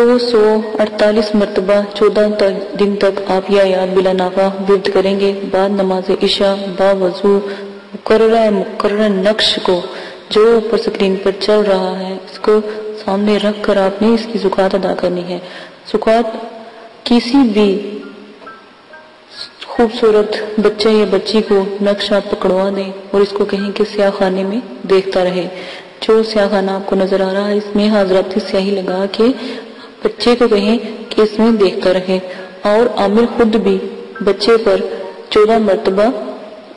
تو 148 مرتبہ 14 دن تک آپ یہ آیات بلا ناغہ ورد کریں گے۔ بعد نماز عشاء باوضو مقررہ نقش کو جو اوپر سکرین پر چل رہا ہے اس کو سامنے رکھ کر آپ نے اس کی زکوٰۃ ادا کرنی ہے۔ زکوٰۃ کسی بھی خوبصورت بچے یا بچی کو نقش آپ پکڑوا دیں اور اس کو کہیں کہ سیاہ خانے میں دیکھتا رہے۔ جو سیاہ خانہ آپ کو نظر آ رہا ہے اس میں حضرات سیاہی لگا کے بچے کو کہیں کہ اس میں دیکھتا رہے، اور عامل خود بھی بچے پر 14 مرتبہ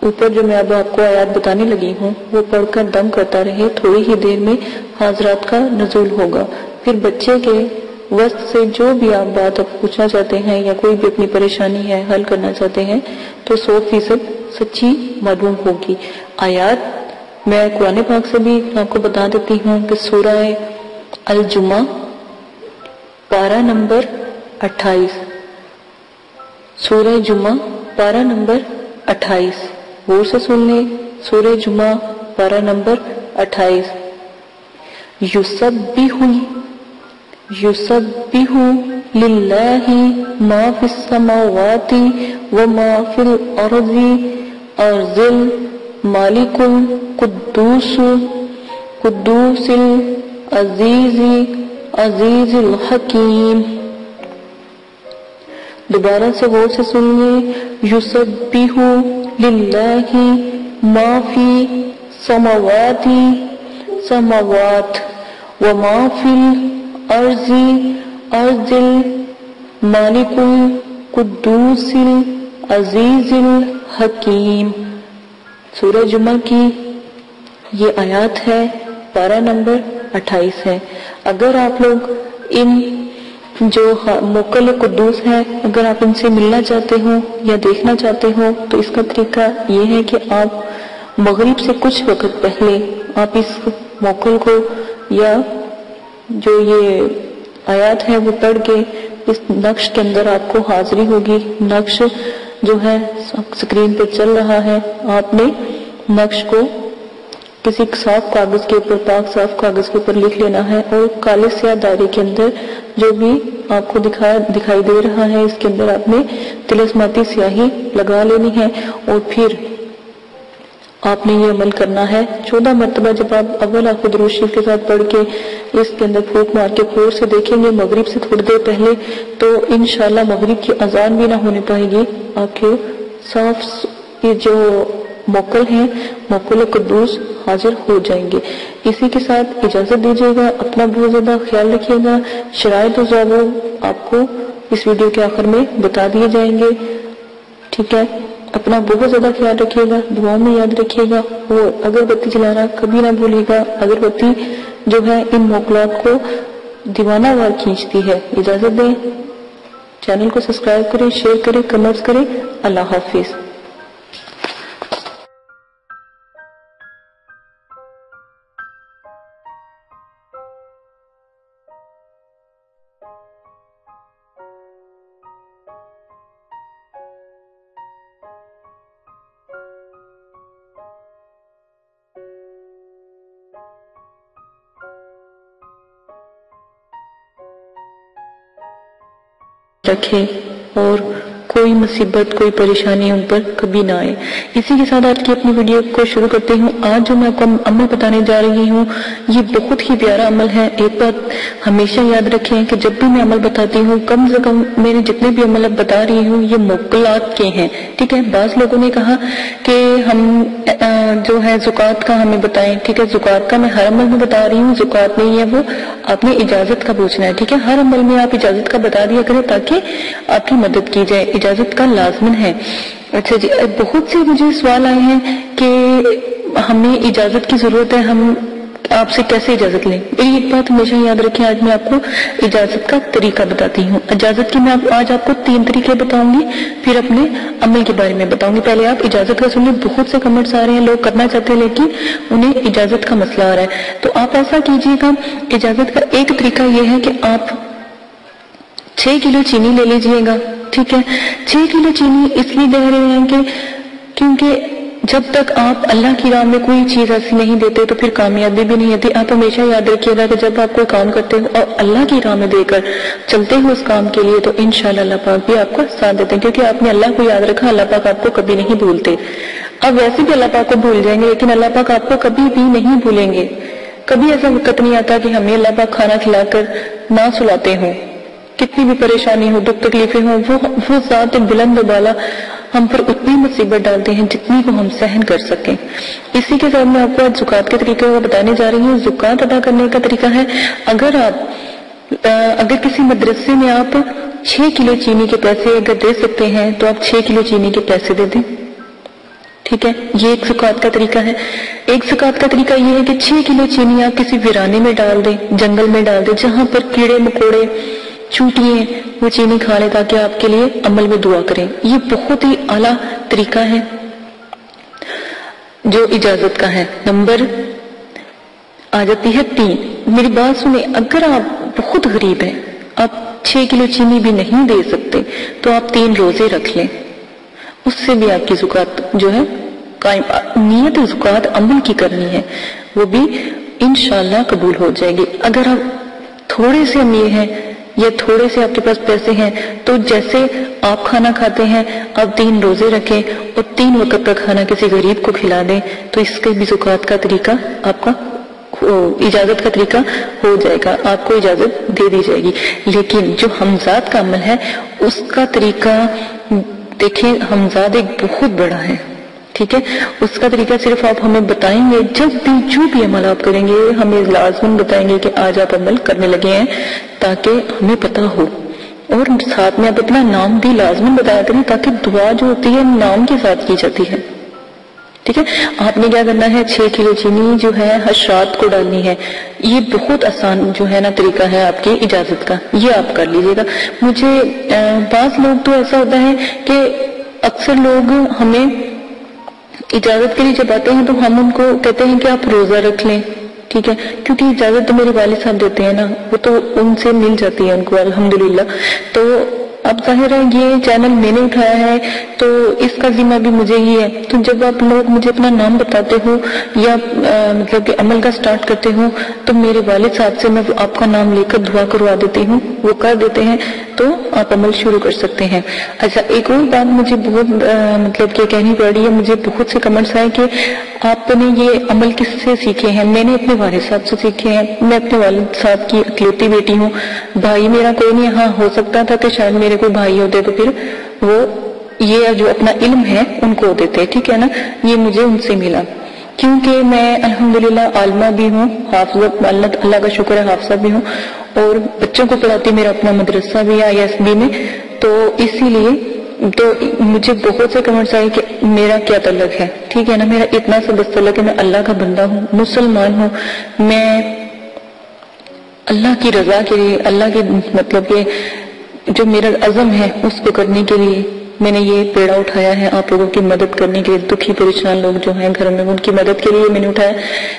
اوپر جو میں اب آپ کو آیات بتانے لگی ہوں وہ پڑھ کر دم کرتا رہے۔ تھوڑی ہی دیر میں حضرات کا نزول ہوگا۔ پھر بچے کے وسط سے جو بھی آپ بات پوچھنا چاہتے ہیں یا کوئی بھی اپنی پریشانی ہے حل کرنا چاہتے ہیں تو 100% سچی معلوم ہوگی۔ آیات میں قرآن پاک سے بھی آپ کو بتا دیتی ہوں کہ سورہ الجمعہ پارہ نمبر 28، سورہ جمعہ پارہ نمبر 28، غور سے سن لیں۔ سورہ جمعہ پارہ نمبر 28، یسبح للہ ما فی السماوات وما فی الارض المالک القدوس العزیز الحکیم۔ دوبارہ سے غور سے سن لیں۔ یسبح للہ ما فی سماوات وما فی الارض المالک القدوس العزیز الحکیم۔ سورہ جمعہ کی یہ آیات ہے، پارہ نمبر 28 ہے۔ اگر آپ لوگ ان جو موکل قدوس ہیں اگر آپ ان سے ملنا چاہتے ہو یا دیکھنا چاہتے ہو تو اس کا طریقہ یہ ہے کہ آپ مغرب سے کچھ وقت پہلے آپ اس موکل کو یا جو یہ آیات ہے وہ پڑھ کے اس نقش کے اندر آپ کو حاضری ہوگی۔ نقش جو ہے سکرین پہ چل رہا ہے، آپ نے نقش کو کسی صاف کاغذ کے اوپر، پاک صاف کاغذ کے اوپر لکھ لینا ہے، اور کالے سیاہ دائرے کے اندر جو بھی آپ کو دکھائی دے رہا ہے اس کے اندر آپ نے طلسماتی سیاہی لگا لینی ہے، اور پھر آپ نے یہ عمل کرنا ہے 14 مرتبہ۔ جب آپ اول آپ درود شریف کے ساتھ پڑھ کے اس کے اندر پھونک مار کے غور سے دیکھیں گے مغرب سے تھوڑی دیر پہلے، تو انشاءاللہ مغرب کی اذان بھی نہ ہونے پائے گی، آپ کے صاف یہ جو موکل ہیں موکل قدوس حاضر ہو جائیں گے۔ اسی کے ساتھ اجازت دیجیے گا، اپنا بہت زیادہ خیال رکھیے گا۔ شرائط و ضوابط آپ کو اس ویڈیو کے آخر میں بتا دیے جائیں گے، ٹھیک ہے؟ اپنا بہت زیادہ خیال رکھیے گا، دعاؤں میں یاد رکھیے گا، اور اگربتی جلانا کبھی نہ بھولیے گا۔ اگربتی جو ہے ان موکلات کو دیوانہ وار کھینچتی ہے۔ اجازت دیں، چینل کو سبسکرائب کریں، شیئر کریں، کمنٹس کریں۔ اللہ حافظ۔ رکھے اور کوئی مصیبت کوئی پریشانی ان پر کبھی نہ آئے۔ اسی کے ساتھ آج کی اپنی ویڈیو کو شروع کرتے ہوں۔ آج جو میں آپ کو عمل بتانے جا رہی ہوں یہ بہت ہی پیارا عمل ہے۔ ایک بات ہمیشہ یاد رکھیں کہ جب بھی میں عمل بتاتی ہوں کم سے کم میرے جتنے بھی عمل اب بتا رہی ہوں یہ موکلات کے ہیں، ٹھیک ہے؟ بعض لوگوں نے کہا کہ ہم جو ہے زکوٰۃ کا ہمیں بتائیں، ٹھیک ہے؟ زکوٰۃ کا میں ہر عمل میں بتا رہی ہوں، زکوٰۃ نہیں ہے وہ، آپ نے اجازت کا پوچھنا ہے، ٹھیک ہے؟ ہر عمل میں آپ اجازت کا بتا دیا کریں تاکہ آپ کی مدد کی جائے، اجازت کا لازمن ہے۔ اچھا جی، بہت سے مجھے سوال آئے ہیں کہ ہمیں اجازت کی ضرورت ہے، ہم آپ سے کیسے اجازت لیں؟ ایک بات ہمیشہ یاد رکھیں، آج میں آپ کو اجازت کا طریقہ بتاتی ہوں۔ اجازت کی میں آج آپ کو 3 طریقے بتاؤں گی، پھر اپنے عمل کے بارے میں بتاؤں گی۔ پہلے آپ اجازت کا سنیں، بہت سے کمنٹس آ رہے ہیں، لوگ کرنا چاہتے ہیں لیکن انہیں اجازت کا مسئلہ آ رہا ہے، تو آپ ایسا کیجیے گا۔ اجازت کا ایک طریقہ یہ ہے کہ آپ 6 کلو چینی لے لیجئے گا، ٹھیک ہے؟ 6 کلو چینی اس لیے لے رہے ہیں کہ کیونکہ جب تک آپ اللہ کی راہ میں کوئی چیز ایسی نہیں دیتے تو پھر کامیابی بھی نہیں ہوتی. آپ ہمیشہ یاد رکھیے گا کہ جب آپ کوئی کام کرتے ہو اور اللہ کی راہ میں دے کر چلتے ہو اس کام کے لیے تو انشاءاللہ اللہ پاک بھی آپ کو ساتھ دیتے ہیں, کیونکہ آپ نے اللہ کو یاد رکھا, اللہ پاک آپ کو کبھی نہیں بھولتے. آپ ویسے بھی اللہ پاک کو بھول جائیں گے لیکن اللہ پاک آپ کو کبھی بھی نہیں بھولیں گے. کبھی ایسا وقت نہیں آتا کہ ہمیں اللہ پاک کھانا کھلا کر نہ سلاتے ہوں, کتنی بھی پریشانی ہو, دکھ تکلیفیں ہوں, وہ ذات بلند و بالا ہم پر اتنی مصیبت ڈالتے ہیں جتنی کو ہم سہن کر سکیں. اسی کے ساتھ میں آپ کو آج زکوٰۃ کے طریقے کو بتانے جا رہی ہوں. زکوٰۃ ادا کرنے کا طریقہ ہے, اگر کسی مدرسے میں آپ 6 کلو چینی کے پیسے اگر دے سکتے ہیں تو آپ 6 کلو چینی کے پیسے دے دیں. ٹھیک ہے, یہ ایک زکوٰۃ کا طریقہ ہے. ایک زکوٰۃ کا طریقہ یہ ہے کہ 6 کلو چینی آپ کسی ویرانے میں ڈال دیں, جنگل میں ڈال دیں, جہاں پر کیڑے مکوڑے چونٹیاں وہ چینی کھا لیں تاکہ آپ کے لیے عمل میں دعا کریں. یہ بہت ہی اعلیٰ طریقہ ہے جو اجازت کا ہے. نمبر آ جاتی ہے 3. میری بات سنیں, اگر آپ بہت غریب ہیں, آپ 6 کلو چینی بھی نہیں دے سکتے تو آپ 3 روزے رکھ لیں, اس سے بھی آپ کی زکوٰۃ جو ہے قائم. نیت زکوٰۃ عمل کی کرنی ہے, وہ بھی انشاءاللہ قبول ہو جائے گی. اگر آپ تھوڑے سے امیر ہیں یا تھوڑے سے آپ کے پاس پیسے ہیں تو جیسے آپ کھانا کھاتے ہیں آپ 3 روزے رکھیں اور 3 وقت کا کھانا کسی غریب کو کھلا دیں تو اس کے بھی زکوٰۃ کا طریقہ آپ کا اجازت کا طریقہ ہو جائے گا, آپ کو اجازت دے دی جائے گی. لیکن جو حمزات کا عمل ہے اس کا طریقہ دیکھیں, حمزات ایک بہت بڑا ہے. ٹھیک ہے, اس کا طریقہ صرف آپ ہمیں بتائیں گے, جب بھی جو بھی عمل آپ کریں گے ہمیں لازماً بتائیں گے کہ آج آپ عمل کرنے لگے ہیں تاکہ ہمیں پتہ ہو, اور ساتھ میں آپ اپنا نام بھی لازماً بتایا کریں تاکہ دعا جو ہوتی ہے نام کے ساتھ کی جاتی ہے. ٹھیک ہے, آپ نے کیا کرنا ہے, 6 کلو چینی جو ہے حشرات کو ڈالنی ہے. یہ بہت آسان جو ہے نا طریقہ ہے آپ کی اجازت کا, یہ آپ کر لیجیے گا. مجھے بعض لوگ تو ایسا ہوتا ہے کہ اکثر لوگ ہمیں اجازت کے لیے جب آتے ہیں تو ہم ان کو کہتے ہیں کہ آپ روزہ رکھ لیں. ٹھیک ہے, کیونکہ اجازت تو میرے والد صاحب دیتے ہیں نا, وہ تو ان سے مل جاتی ہے ان کو الحمدللہ. تو اب ظاہر ہے یہ چینل میں نے اٹھایا ہے تو اس کا ذمہ بھی مجھے ہی ہے. تو جب آپ لوگ مجھے اپنا نام بتاتے ہو یا مطلب کہ عمل کا سٹارٹ کرتے ہو تو میرے والد صاحب سے میں آپ کا نام لے کر دعا کروا دیتی ہوں, وہ کر دیتے ہیں تو آپ عمل شروع کر سکتے ہیں. اچھا, ایک اور بات مجھے بہت مطلب کہ کہنی پڑ رہی ہے, مجھے بہت سے کمنٹس آئے کہ آپ نے یہ عمل کس سے سیکھے ہیں. میں نے اپنے والد صاحب سے سیکھے ہیں. میں اپنے والد صاحب کی اکلوتی بیٹی ہوں, بھائی میرا کوئی نہیں. ہاں ہو سکتا تھا کہ شاید میرے کوئی بھائی ہوتے تو پھر وہ یہ جو اپنا علم ہے ان کو دیتے. ٹھیک ہے نا, یہ مجھے ان سے ملا کیونکہ میں الحمدللہ عالمہ بھی ہوں, حافظہ اللہ کا شکر ہے حافظہ بھی ہوں, اور بچوں کو پڑھاتی, میرا اپنا مدرسہ بھی ہے ISB میں. تو اسی لیے تو مجھے بہت سے کمنٹس آئے کہ میرا کیا تعلق ہے. ٹھیک ہے نا, میرا اتنا سا بس تعلق ہے, میں اللہ کا بندہ ہوں, مسلمان ہوں. میں اللہ کی رضا کے لیے, اللہ کے مطلب کہ جو میرا عزم ہے اس کو کرنے کے لیے میں نے یہ پیڑا اٹھایا ہے, آپ لوگوں کی مدد کرنے کے لیے. دکھی پریشان لوگ جو ہیں گھر میں ان کی مدد کے لیے میں نے اٹھایا.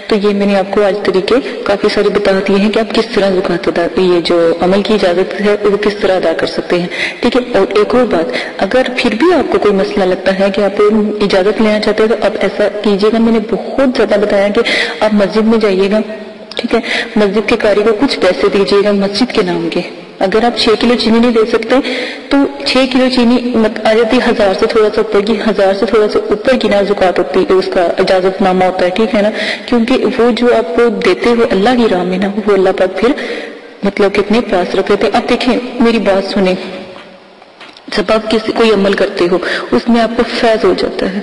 تو یہ میں نے آپ کو آج طریقے کافی سارے بتا دیے ہیں کہ آپ کس طرح زکوٰۃ ادا, یہ جو عمل کی اجازت ہے وہ کس طرح ادا کر سکتے ہیں. ٹھیک ہے, اور ایک اور بات, اگر پھر بھی آپ کو کوئی مسئلہ لگتا ہے کہ آپ اجازت لینا چاہتے ہیں تو آپ ایسا کیجیے گا, میں نے بہت زیادہ بتایا کہ آپ مسجد میں جائیے گا. ٹھیک ہے, مسجد کے قاری کو کچھ پیسے دیجیے گا مسجد کے نام کے. اگر آپ 6 کلو چینی نہیں دے سکتے تو 6 کلو چینی آ جاتی 1000 سے تھوڑا سا اوپر کی, 1000 سے تھوڑا سا اوپر کی نا زکوٰۃ ہوتی ہے, اس کا اجازت نامہ ہوتا ہے. ٹھیک ہے نا, کیونکہ وہ جو آپ کو دیتے ہوئے اللہ کی راہ میں نا, وہ اللہ پاک پھر مطلب کتنے پاس رکھ لیتے. اب دیکھیں میری بات سنیں, جب آپ کوئی عمل کرتے ہو اس میں آپ کو فیض ہو جاتا ہے.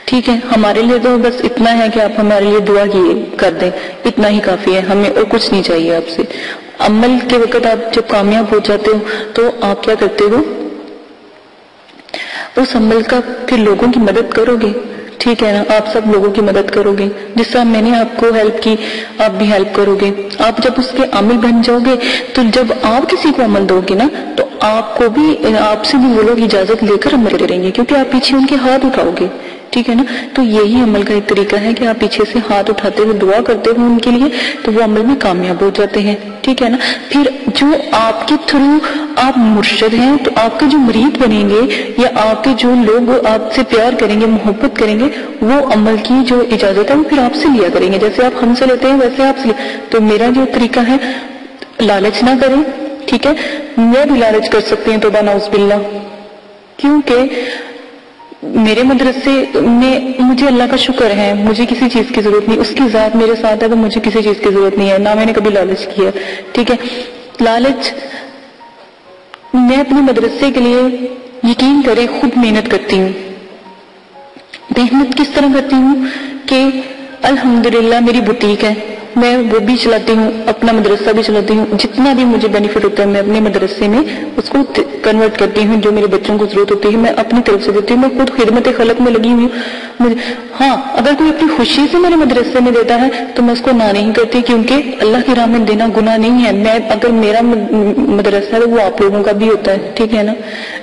ٹھیک ہے, ہمارے لیے تو بس اتنا ہے کہ آپ ہمارے لیے دعا کر دیں, اتنا ہی کافی ہے, ہمیں اور کچھ نہیں چاہیے آپ سے. عمل کے وقت آپ جب کامیاب ہو جاتے ہو تو آپ کیا کرتے ہو, اس عمل کا پھر لوگوں کی مدد کرو گے. ٹھیک ہے نا, آپ سب لوگوں کی مدد کرو گے. جس طرح میں نے آپ کو ہیلپ کی آپ بھی ہیلپ کرو گے. آپ جب اس کے عامل بن جاؤ گے تو جب آپ کسی کو عمل دو گے نا تو آپ کو بھی, آپ سے بھی وہ لوگ اجازت لے کر عمل کریں گے, کیونکہ آپ پیچھے ان کے ہاتھ اٹھاؤ گے. ٹھیک ہے نا, تو یہی عمل کا ایک طریقہ ہے کہ آپ پیچھے سے ہاتھ اٹھاتے ہوئے دعا کرتے ہوئے ان کے لیے, تو وہ عمل میں کامیاب ہو جاتے ہیں. ٹھیک ہے نا, پھر جو آپ کے تھرو آپ مرشد ہیں تو آپ کے جو مرید بنیں گے یا آپ کے جو لوگ آپ سے پیار کریں گے، محبت کریں گے، وہ عمل کی جو اجازت ہے وہ پھر آپ سے لیا کریں گے، جیسے آپ ہم سے لیتے ہیں ویسے آپ سے تو میرا جو طریقہ ہے لالچ نہ کریں، ٹھیک ہے؟ میں بھی لالچ کر سکتی ہیں، توبہ نعوذ باللہ، کیونکہ میرے مدرسے میں مجھے اللہ کا شکر ہے، مجھے کسی چیز کی ضرورت نہیں، اس کی ذات میرے ساتھ ہے تو مجھے کسی چیز کی ضرورت نہیں ہے، نہ میں نے کبھی لالچ کیا، ٹھیک ہے؟ لالچ، میں اپنے مدرسے کے لیے یقین کریں خود محنت کرتی ہوں۔ محنت کس طرح کرتی ہوں کہ الحمدللہ میری بوتیک ہے، میں وہ بھی چلاتی ہوں، اپنا مدرسہ بھی چلاتی ہوں، جتنا بھی مجھے بینیفٹ ہوتا ہے میں اپنے مدرسے میں اس کو کنورٹ کرتی ہوں، جو میرے بچوں کو ضرورت ہوتی ہے میں اپنی طرف سے دیتی ہوں، میں خود خدمت خلق میں لگی ہوئی ہوں۔ ہاں، اگر کوئی اپنی خوشی سے میرے مدرسے میں دیتا ہے تو میں اس کو نہ نہیں کرتی، کیونکہ اللہ کی راہ میں دینا گناہ نہیں ہے۔ میں اگر میرا مدرسہ ہے وہ آپ لوگوں کا بھی ہوتا ہے، ٹھیک ہے نا؟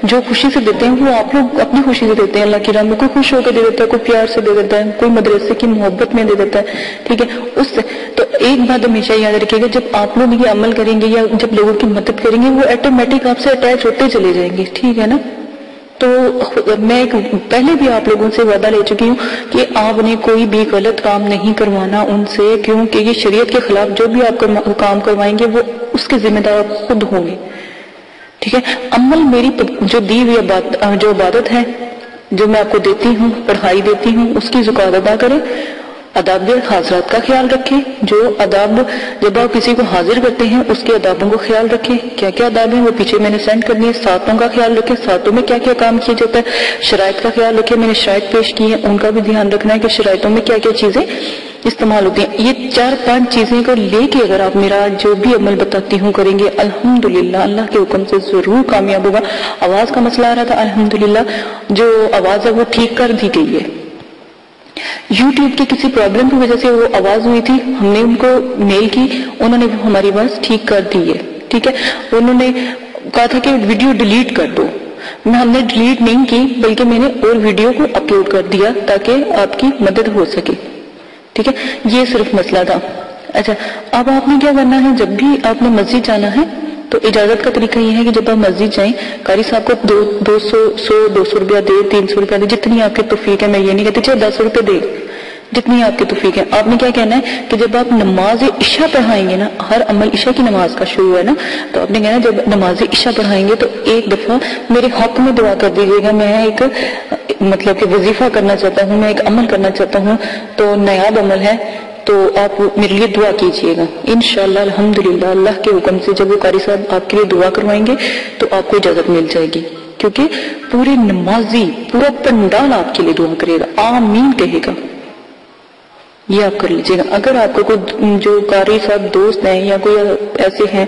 جو خوشی سے دیتے ہیں وہ آپ لوگ اپنی خوشی سے دیتے ہیں اللہ کی راہ میں، کوئی خوش ہو کے دے دیتا ہے، کوئی پیار سے دے دیتا ہے، کوئی مدرسے کی محبت میں دے دیتا ہے، ٹھیک ہے؟ اس سے تو ایک بات ہمیشہ یاد رکھیے گا، جب آپ لوگ یہ عمل کریں گے یا جب لوگوں کی مدد کریں گے وہ آٹومیٹک آپ سے اٹیچ ہوتے چلے جائیں گے، ٹھیک ہے نا؟ تو میں پہلے بھی آپ لوگوں سے وعدہ لے چکی ہوں کہ آپ نے کوئی بھی غلط کام نہیں کروانا ان سے، کیونکہ یہ شریعت کے خلاف جو بھی آپ کام کروائیں گے وہ اس کے ذمہ دار خود ہوں گے، ٹھیک ہے؟ عمل میری جو دی ہوئی جو عبادت ہے، جو میں آپ کو دیتی ہوں، پڑھائی دیتی ہوں، اس کی زکات ادا کریں، آداب حاضرات کا خیال رکھیں، جو آداب جب آپ کسی کو حاضر کرتے ہیں اس کے آدابوں کو خیال رکھیں، کیا کیا آداب ہیں وہ پیچھے میں نے سینڈ کر دیے، ساتوں کا خیال رکھیں، ساتوں میں کیا کیا کام کیا جاتا ہے، شرائط کا خیال رکھیں، میں نے شرائط پیش کی ہیں ان کا بھی دھیان رکھنا ہے کہ شرائطوں میں کیا کیا چیزیں استعمال ہوتی ہیں۔ یہ 4-5 چیزیں کو لے کے اگر آپ میرا جو بھی عمل بتاتی ہوں کریں گے، الحمدللہ اللہ کے حکم سے ضرور کامیاب ہوگا۔ آواز کا مسئلہ آ رہا تھا، الحمدللہ جو آواز ہے وہ ٹھیک کر دی گئی ہے۔ یوٹیوب کی کسی پرابلم کی وجہ سے وہ آواز ہوئی تھی، ہم نے ان کو میل کی، انہوں نے ہماری آواز ٹھیک کر دی ہے، ٹھیک ہے؟ انہوں نے کہا تھا کہ ویڈیو ڈیلیٹ کر دو، ہم نے ڈیلیٹ نہیں کی بلکہ میں نے اور ویڈیو کو اپلوڈ کر دیا تاکہ آپ کی مدد ہو سکے، ٹھیک ہے؟ یہ صرف مسئلہ تھا۔ اچھا، اب آپ نے کیا کرنا ہے، جب بھی آپ نے مسجد جانا ہے تو اجازت کا طریقہ یہ ہے کہ جب آپ مسجد جائیں، قاری صاحب کو 200 روپیہ دے، 300 روپیہ دے، جتنی آپ کی توفیق ہے، میں یہ نہیں کہتی چاہے 10 روپے دے، جتنی آپ کی توفیق ہے۔ آپ نے کیا کہنا ہے کہ جب آپ نماز عشاء پڑھائیں گے نا، ہر عمل عشاء کی نماز کا شروع ہے نا، تو آپ نے کہنا جب نماز عشاء پڑھائیں گے تو ایک دفعہ میرے حق میں دعا کر دیجیے گا، میں ایک مطلب کہ وظیفہ کرنا چاہتا ہوں، میں ایک عمل کرنا چاہتا ہوں، تو نایاب عمل ہے، تو آپ میرے لیے دعا کیجئے گا انشاءاللہ۔ الحمدللہ اللہ کے حکم سے جب وہ قاری صاحب آپ کے لیے دعا کروائیں گے تو آپ کو اجازت مل جائے گی، کیونکہ پورے نمازی پورا پنڈال آپ کے لیے دعا کرے گا، آمین کہے گا۔ یہ آپ کر لیجئے گا۔ اگر آپ کو کوئی جو قاری صاحب دوست ہیں یا کوئی ایسے ہیں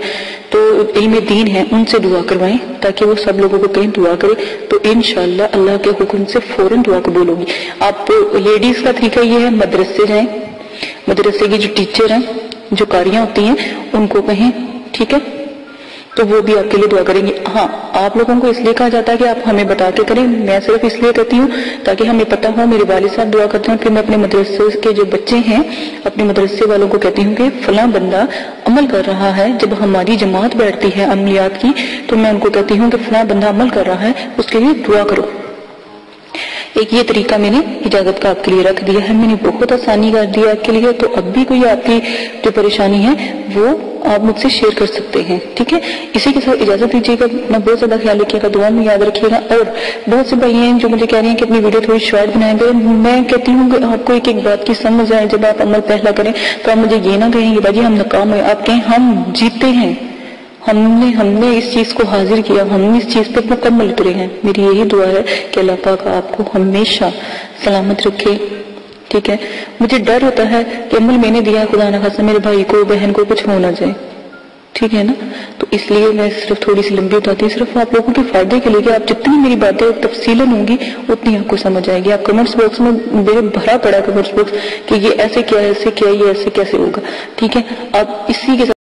تو علم دین ہیں، ان سے دعا کروائیں تاکہ وہ سب لوگوں کو کہیں دعا کرے، تو انشاءاللہ اللہ کے حکم سے فوراً دعا قبول ہوگی۔ آپ لیڈیز کا طریقہ یہ ہے، مدرسے جائیں، مدرسے کی جو ٹیچر ہیں، جو قاریاں ہوتی ہیں، ان کو کہیں، ٹھیک ہے؟ تو وہ بھی آپ کے لیے دعا کریں گے۔ ہاں، آپ لوگوں کو اس لیے کہا جاتا ہے کہ آپ ہمیں بتا کے کریں، میں صرف اس لیے کہتی ہوں تاکہ ہمیں پتہ ہو، میرے والد صاحب دعا کرتے ہیں، پھر میں اپنے مدرسے کے جو بچے ہیں، اپنے مدرسے والوں کو کہتی ہوں کہ فلاں بندہ عمل کر رہا ہے، جب ہماری جماعت بیٹھتی ہے عملیات کی تو میں ان کو کہتی ہوں کہ فلاں بندہ عمل کر رہا ہے، اس کے لیے دعا کرو۔ ایک یہ طریقہ میں نے اجازت کا آپ کے لیے رکھ دیا ہے، میں نے بہت آسانی کر دی آپ کے لیے، تو اب بھی کوئی آپ کی جو پریشانی ہے وہ آپ مجھ سے شیئر کر سکتے ہیں، ٹھیک ہے؟ اسی کے ساتھ اجازت دیجیے گا، اپنا بہت زیادہ خیال رکھیے گا، دعا میں یاد رکھیے گا۔ اور بہت سے بھائی ہیں جو مجھے کہہ رہے ہیں کہ اپنی ویڈیو تھوڑی شارٹ بنائیں گے، میں کہتی ہوں کہ آپ کو ایک ایک بات کی سمجھ آئے، جب آپ عمل پہلا کریں تو آپ مجھے یہ نہ کہیں کہ باجی ہم ناکام ہوئے، آپ کہیں ہم جیتے ہیں، ہم نے اس چیز کو حاضر کیا، ہم نے اس چیز پر مکمل اترے ہیں۔ میری یہی دعا ہے کہ اللہ پاک آپ کو ہمیشہ سلامت رکھے، ٹھیک ہے؟ مجھے ڈر ہوتا ہے کہ عمل میں نے دیا، خدا نہ خاصہ میرے بھائی کو بہن کو کچھ ہو نہ جائے، ٹھیک ہے نا؟ تو اس لیے میں صرف تھوڑی سی لمبی بتاتی ہوں، صرف آپ لوگوں کے فائدے کے لیے کہ آپ جتنی میری باتیں تفصیلاً ہوں گی اتنی آپ کو سمجھ آئے گی۔ آپ کمنٹس باکس میں میرے بھرا پڑا کمنٹس باکس کہ یہ ایسے کیا، ایسے کیا، یہ ایسے کیسے ہوگا، ٹھیک ہے؟ آپ اسی کے